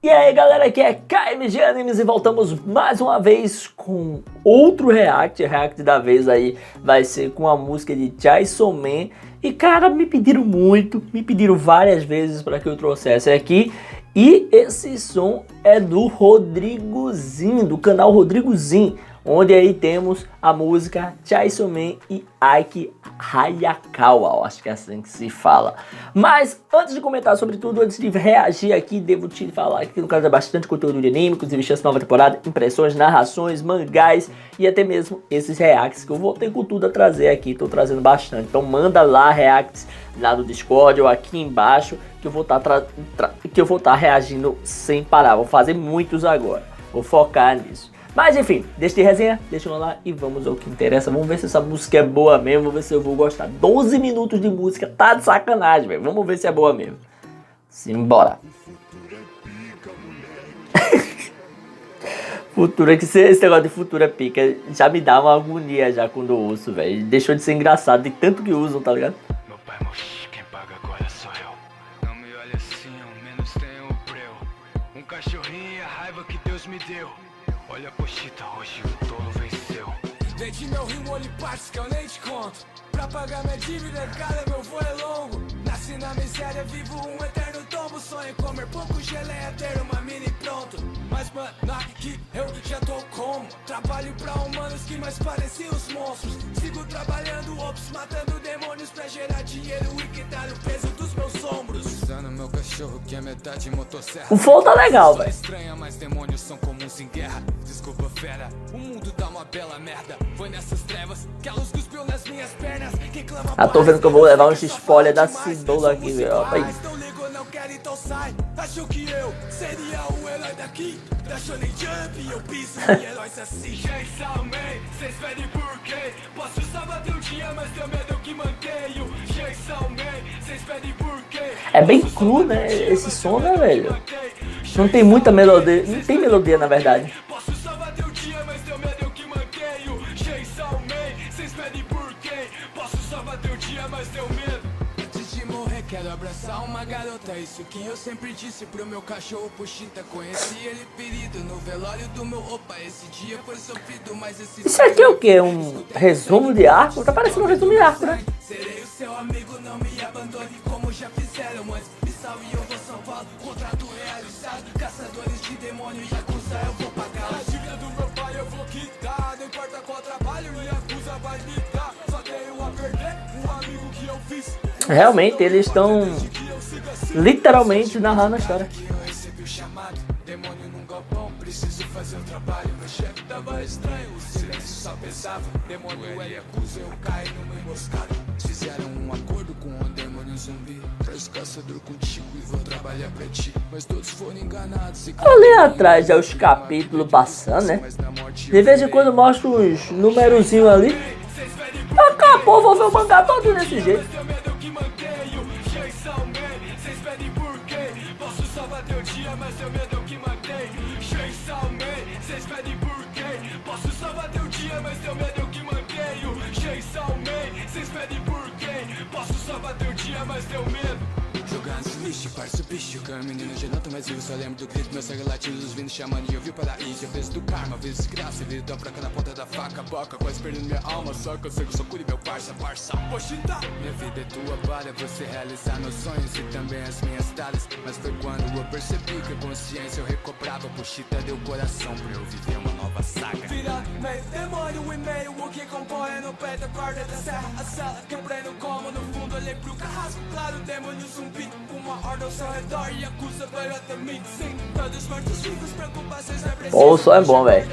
E aí galera, aqui é KMG Animes e voltamos mais uma vez com outro react. O react da vez aí vai ser com a música de Chainsaw Man. E cara, me pediram muito, me pediram várias vezes para que eu trouxesse aqui. E esse som é do Rodrigozinho, do canal Rodrigozinho, onde aí temos a música Chainsaw Man e Aiki Hayakawa, acho que é assim que se fala. Mas antes de comentar sobre tudo, antes de reagir aqui, devo te falar que no canal tem bastante conteúdo de anime, inclusive essa nova temporada, impressões, narrações, mangás e até mesmo esses reacts que eu vou ter com tudo a trazer aqui, tô trazendo bastante. Então manda lá reacts lá no Discord ou aqui embaixo que eu vou estar reagindo sem parar. Vou fazer muitos agora, vou focar nisso. Mas enfim, deixa de resenha, deixa eu lá e vamos ao que interessa. Vamos ver se essa música é boa mesmo, vamos ver se eu vou gostar. 12 minutos de música, tá de sacanagem, velho. Vamos ver se é boa mesmo. Simbora. Futura, que esse negócio de futura pica já me dá uma agonia já quando eu ouço, velho. Deixou de ser engraçado de tanto que usam, tá ligado? Meu pai morreu, quem paga agora sou eu. Não me olhe assim, ao menos tenho o breu. Cachorrinho e a raiva que Deus me deu. Olha a pochita, hoje o tolo venceu. Deite meu rimo, olhe partes que eu nem te conto. Pra pagar minha dívida, cara, meu voo é longo. Nasci na miséria, vivo um eterno tombo. Sonho em comer pouco geleia, ter uma mini pronto. Mas mano, aqui eu já tô como. Trabalho pra humanos que mais parecem os monstros. Sigo trabalhando, ops, matando demônios pra gerar dinheiro e quitar o peso dos meus ombros. Usando meu cachorro que é metade motosserra. O flow tá legal, velho. Estranha, mas demônios são comuns em guerra. Desculpa, fera, o mundo tá uma bela merda. Foi nessas trevas que a luz cuspiu nas minhas pernas. Quem clama tô vendo que eu vou levar um spoiler da Cidola aqui, velho. Ó, aí. não ligo, não quero, então sai. Achou que eu seria o herói daqui? Da Shonen Jump, eu piso em heróis assim. Chainsaw Man, cês pedem por quê? Posso salvar teu dia, mas teu medo eu que mantenho. Chainsaw Man, cês pedem por quê? É bem cru, né? Esse som, né, velho? Não tem muita melodia, não tem melodia na verdade. Posso salvar teu dia, mas teu medo eu que mantenho. Chainsaw Man, cês pedem por quê? Posso salvar teu dia, mas teu medo. Antes de morrer quero abraçar uma garota. Isso que eu sempre disse pro meu cachorro Puxita. Conheci ele ferido no velório do meu opa. Esse dia foi sofrido, mas esse... Isso aqui é o quê? Um resumo de arco? Tá parecendo um resumo de arco, né? Serei o seu amigo, não me abandone como já fizeram antes. Me salve e eu vou São Paulo, contrato realizado. Caçadores de demônio e acusa eu vou pagar. A dívida do meu pai eu vou quitar. Não importa qual trabalho e acusa vai me dar. Só tenho a perder um amigo que eu fiz. Realmente, eles estão literalmente narrando a história. Eu recebi o chamado, demônio num galpão, preciso fazer o trabalho. Meu chefe tava estranho, o silêncio só pesava. Demônio é acusa, eu caí numa emboscada. Fizeram um acordo com o demônio zumbi. Traz caçador contigo e vou trabalhar pra ti. Mas todos foram enganados e... Ali atrás é os capítulos passando, né? De vez em quando mostra uns numerozinhos ali. Acabou, vou ver o mangá todo desse jeito. Posso salvar teu dia, mas teu medo é o que mantém. Chainsaw Man, cês pedem por quê? Posso salvar teu dia, mas teu medo é o que mantenho. Chainsaw Man, cês pedem por quê? Posso salvar teu dia, mas teu medo. Jogando no lixo, parça o bicho. Menino já não tô mais vivo, só lembro do grito. Meu sangue latindo, os vindos chamando e eu vi o paraíso. Eu peso do karma, vezes desgraça, vida tão fraca na ponta da faca. Boca, quase perdendo minha alma, só que eu sei que eu sou curi, meu parça. Poxita, minha vida é tua para você realizar meus sonhos e também as minhas talhas. Mas foi quando eu percebi que a consciência eu recobrava. Poxita deu coração pra eu viver uma nova saga. Vira meio demônio e meio o que compõe no pé da corda da serra. A cela quebrei no como, no fundo olhei pro carrasco. Claro, demônio zumbi, uma horda ao seu redor e acusa veio até mim. Sim, todos mortos vivos, preocupações não é preciso. Pô, o som é bom, velho.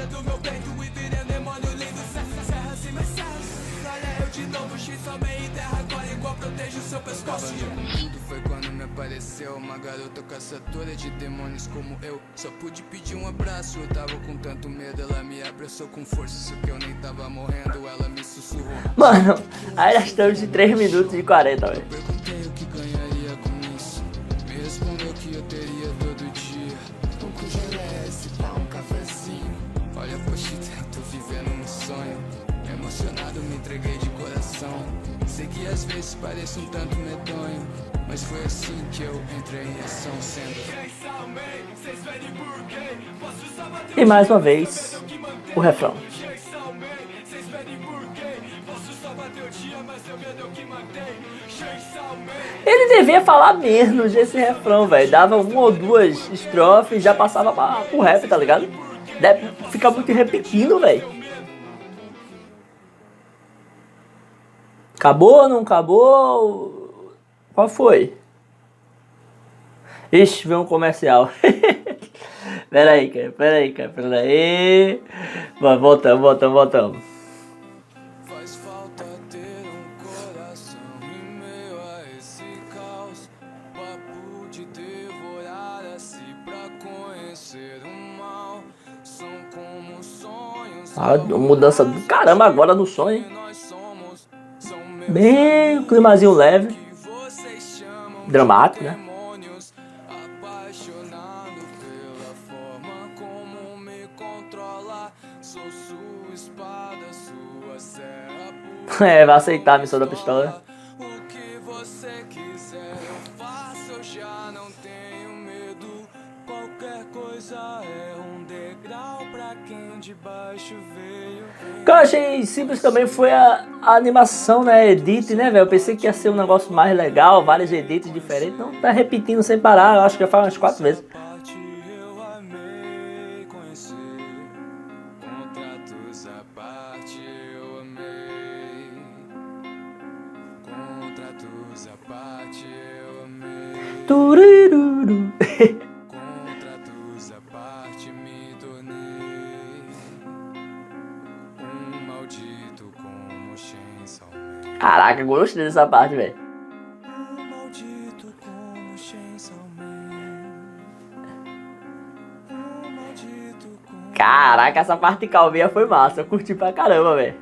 Tudo foi quando me apareceu uma garota caçadora de demônios como eu. Só pude pedir um abraço, eu tava com tanto medo. Ela me abraçou com força, isso que eu nem tava morrendo. Ela me sussurrou. Mano, aí nós estamos de 3 minutos e 40, velho. Perguntei o que ganharia com isso. Me respondeu que eu teria todo dia pouco geleia, esse pá, um cafezinho. Olha, poxita, eu tô vivendo um sonho. Emocionado, me entreguei de coração. Sei que às vezes pareço um tanto medonho, mas foi assim que eu entrei em ação sendo Chainsaw Man, Cês pedem por quê? Posso só bater E mais uma vez, o refrão. Cês pedem por quê? Posso só bater o dia, mas seu medo é o que mantém. Ele devia falar menos esse refrão, velho. Dava uma ou duas estrofes e já passava pro rap, tá ligado? Deve ficar muito repetindo, velho. Acabou, não acabou? Qual foi? Ixi, veio um comercial. Peraí, cara. Voltamos. Faz falta ter coração em meio a esse caos. Papo de devorar a si pra conhecer o mal. São como sonhos. Mudança do caramba agora no sonho. Bem, um climazinho leve. Dramático, né? Vai aceitar a missão da pistola. O que você quiser eu faço, eu já não tenho medo. Qualquer coisa é um degrau pra quem de baixo veio. O que eu achei simples também foi a animação, né? Edit, né, velho? Eu pensei que ia ser um negócio mais legal, vários edits diferentes. Não tá repetindo sem parar, eu acho que já faz umas 4 vezes. Eu amei conhecer. Contratos à parte eu amei. Contratos à parte eu amei. Turururu. Contratos à parte me tornei um maldito como Chainsaw Man. Caraca, gostei dessa parte, velho. Um maldito como Chainsaw Man. Um maldito como. Caraca, essa parte de calminha foi massa. Eu curti pra caramba, velho.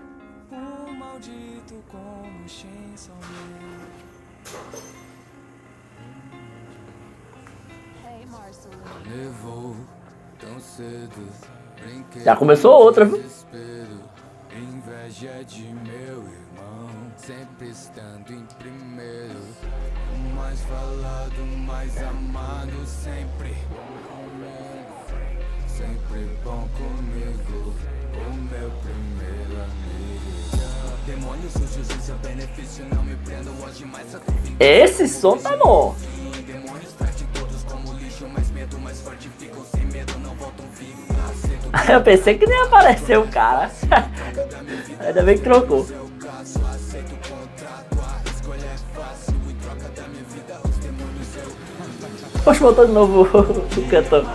Um maldito como Chainsaw Man. Hey, Marcel. Levou tão cedo. Brinquei Já começou outra, viu? desespero. Inveja de meu irmão, sempre estando em primeiro. O mais falado, o mais amado, sempre bom comigo. O meu primeiro amigo. Demônios sujos e seu benefício não me prendam hoje mais até fim. Esse som tá bom. Demônios tratem todos como lixo, mas medo mais forte ficam sem medo, não voltam vivos. Eu pensei que nem apareceu o cara. Ainda bem que trocou. Poxa, voltou de novo o cantor.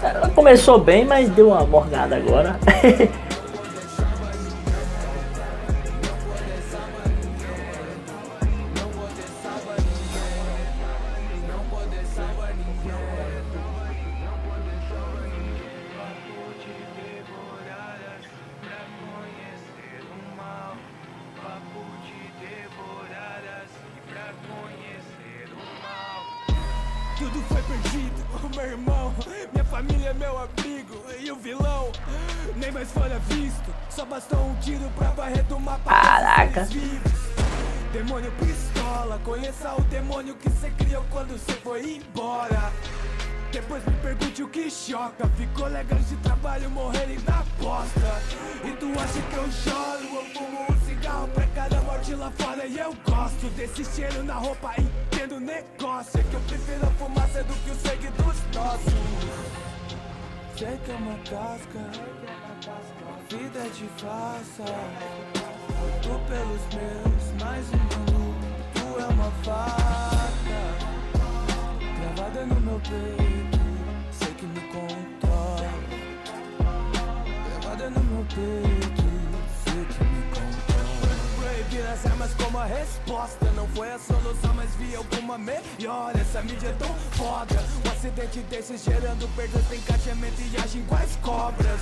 Ela começou bem, mas deu uma morgada agora. Tudo foi perdido, meu irmão, minha família, meu amigo e o vilão. Nem mais fora visto, só bastou um tiro pra varrer do mapa. Caraca. Demônio pistola, conheça o demônio que cê criou quando cê foi embora. Depois me pergunte o que choca, vi colegas de trabalho morrerem na bosta. E tu acha que eu choro, eu fumo um cigarro pra cada morte lá fora. E eu gosto desse cheiro na roupa, entendo negócio. É que eu prefiro a fumaça do que o sangue dos nossos. Sei que é uma casca, vida é de farsa. Tu pelos meus, mais um ano, tu é uma faca gravada no meu peito, sei que me controla. Gravada no meu peito, sei que me controla. Proibir as armas como uma resposta. Não foi a solução, mas vi alguma melhor. Essa mídia é tão foda. Um acidente desses gerando perdas de encaixamento e agem quais cobras.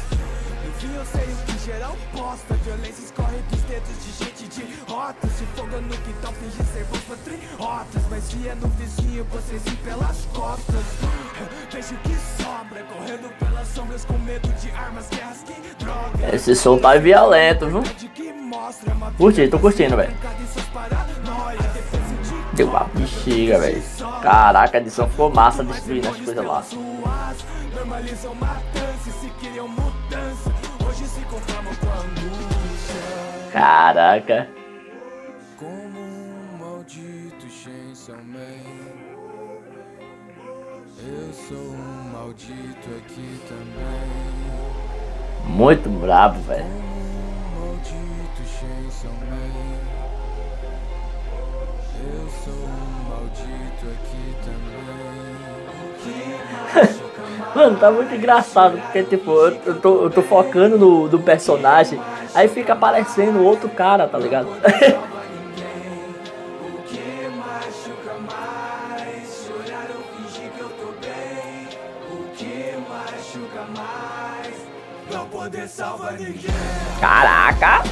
Enfim, eu sei o que geral posta. Violência escorre dos dedos de gente de rota. Se folga no quintal, finge ser bons patriotas. Mas se é no vizinho, vocês vêm pelas costas. Vejo o que sobra, correndo pelas sombras com medo de armas, guerras, que droga. Esse som tá violento, viu? Curti, tô curtindo, velho. Deu uma bexiga, velho. Caraca, a edição ficou massa destruindo as coisas lá. Normalizam matança, se queriam mudança, hoje se conformam com a angústia. Caraca. Como um maldito Chainsaw Man, eu sou um maldito aqui também. Muito brabo, velho. Como um maldito Chainsaw Man, eu sou um maldito aqui também. Mano, tá muito engraçado, porque tipo, eu tô focando no personagem, aí fica aparecendo outro cara, tá ligado? Caraca!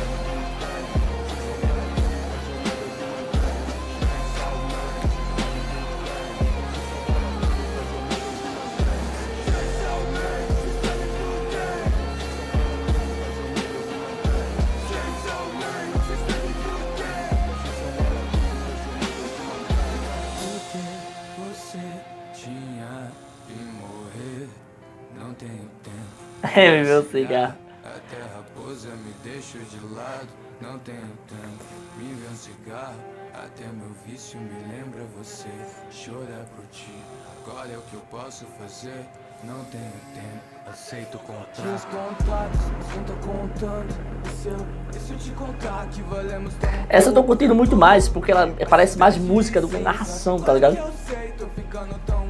É, meu cigarro. Até a raposa me deixa de lado. Não tenho tempo, me vê um cigarro. Até meu vício me lembra você. Chorar por ti, agora é o que eu posso fazer. Não tenho tempo, aceito o contrato. Tinha os contatos, mas não tô contando. E se eu te contar que valemos tão... Essa eu tô curtindo muito mais, porque ela parece mais música do que narração, tá ligado?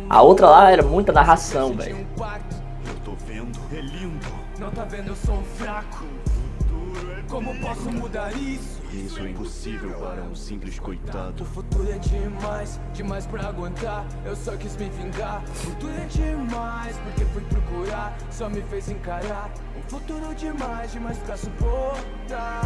A outra lá era muita narração, velho. Eu tô vendo, é lindo. Não tá vendo, eu sou fraco. Como posso mudar isso? Isso é impossível para um simples coitado. O futuro é demais, demais pra aguentar. Eu só quis me vingar. O futuro é demais, porque fui procurar. Só me fez encarar. O futuro é demais, demais pra suportar.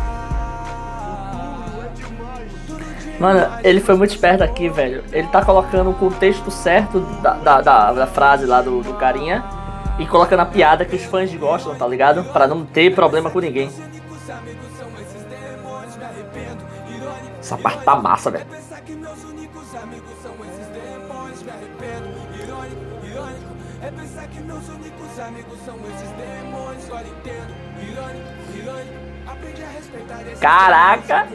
Mano, ele foi muito esperto aqui, velho. Ele tá colocando o contexto certo da frase lá do carinha e colocando a piada que os fãs gostam, tá ligado? Pra não ter problema com ninguém. Essa parte tá massa, velho. Caraca!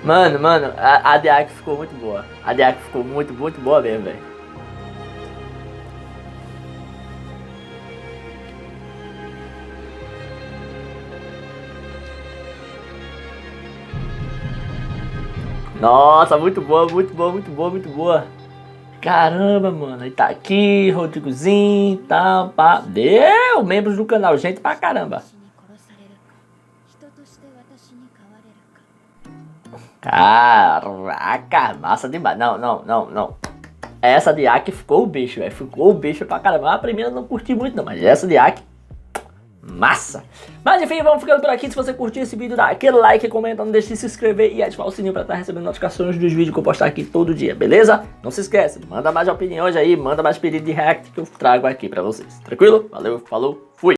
Mano, a Deac ficou muito boa. A Deac ficou muito boa mesmo, velho. Nossa, muito boa. Caramba, mano. Aí tá aqui, Rodrigozinho, tal, pá. Deu membros do canal, gente pra caramba. Caraca, massa demais. Não. Essa de Aki ficou o bicho, velho. Ficou o bicho pra caramba. A primeira eu não curti muito, não, mas essa de Aki, massa. Mas enfim, vamos ficando por aqui. Se você curtiu esse vídeo, dá aquele like, comenta, não deixe de se inscrever e ativar o sininho pra estar recebendo notificações dos vídeos que eu postar aqui todo dia, beleza? Não se esquece, manda mais opiniões aí, manda mais pedido de react que eu trago aqui pra vocês. Tranquilo? Valeu, falou, fui!